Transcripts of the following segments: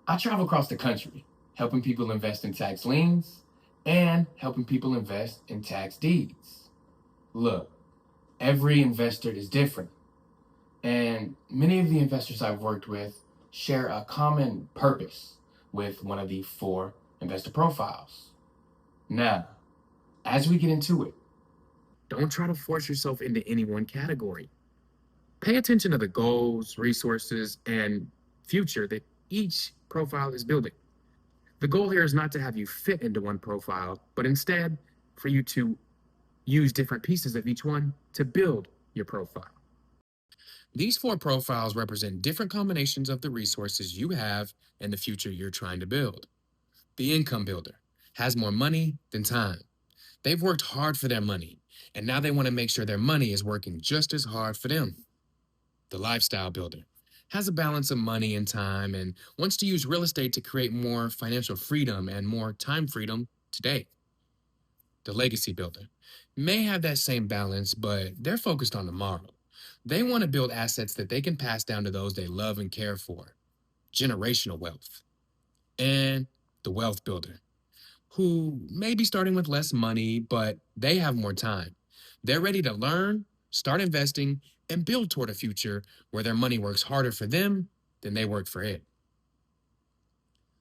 I travel across the country, helping people invest in tax liens and helping people invest in tax deeds. Look, every investor is different, and many of the investors I've worked with share a common purpose with one of the four investor profiles. Now, as we get into it, don't try to force yourself into any one category. Pay attention to the goals, resources, and future that each profile is building. The goal here is not to have you fit into one profile, but instead for you to use different pieces of each one to build your profile. These four profiles represent different combinations of the resources you have and the future you're trying to build. The income builder has more money than time. They've worked hard for their money, and now they want to make sure their money is working just as hard for them. The lifestyle builder has a balance of money and time and wants to use real estate to create more financial freedom and more time freedom today. The legacy builder may have that same balance, but they're focused on tomorrow. They want to build assets that they can pass down to those they love and care for, generational wealth. And the wealth builder, who may be starting with less money, but they have more time. They're ready to learn, start investing, and build toward a future where their money works harder for them than they work for it.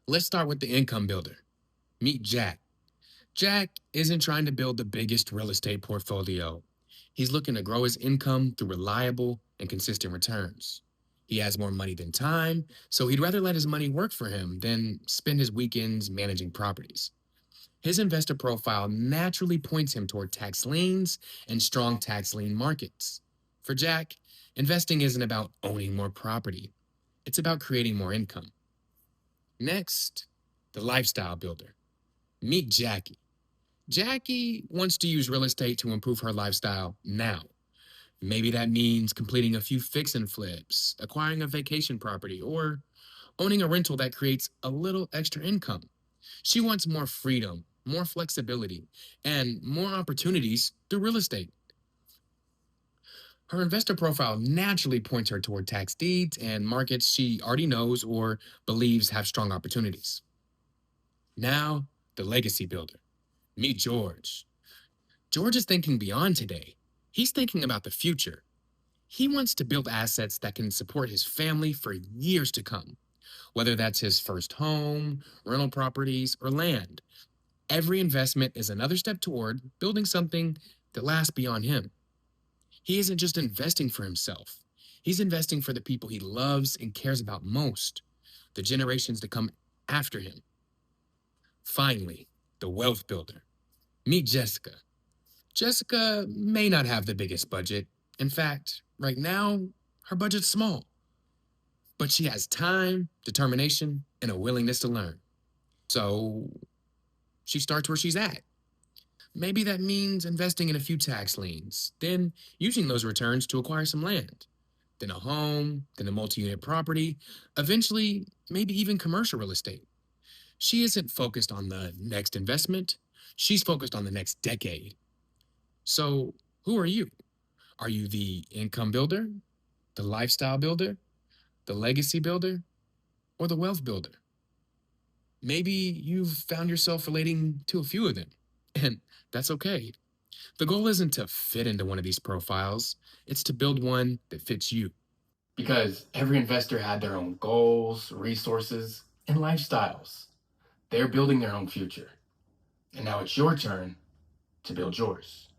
Let's start with the income builder. Meet Jack. Jack isn't trying to build the biggest real estate portfolio. He's looking to grow his income through reliable and consistent returns. He has more money than time, so he'd rather let his money work for him than spend his weekends managing properties. His investor profile naturally points him toward tax liens and strong tax lien markets. For Jack, investing isn't about owning more property. It's about creating more income. Next, the lifestyle builder. Meet Jackie. Jackie wants to use real estate to improve her lifestyle now. Maybe that means completing a few fix and flips, acquiring a vacation property, or owning a rental that creates a little extra income. She wants more freedom, more flexibility, and more opportunities through real estate. Her investor profile naturally points her toward tax deeds and markets she already knows or believes have strong opportunities. Now, the legacy builder. Meet George. George is thinking beyond today. He's thinking about the future. He wants to build assets that can support his family for years to come, whether that's his first home, rental properties, or land. Every investment is another step toward building something that lasts beyond him. He isn't just investing for himself. He's investing for the people he loves and cares about most, the generations to come after him. Finally, the wealth builder. Meet Jessica. Jessica may not have the biggest budget. In fact, right now, her budget's small. But she has time, determination, and a willingness to learn. So she starts where she's at. Maybe that means investing in a few tax liens, then using those returns to acquire some land, then a home, then a multi-unit property, eventually, maybe even commercial real estate. She isn't focused on the next investment, she's focused on the next decade. So, who are you? Are you the income builder, the lifestyle builder, the legacy builder, or the wealth builder? Maybe you've found yourself relating to a few of them, and that's okay. The goal isn't to fit into one of these profiles, it's to build one that fits you. Because every investor had their own goals, resources, and lifestyles. They're building their own future. And now it's your turn to build yours.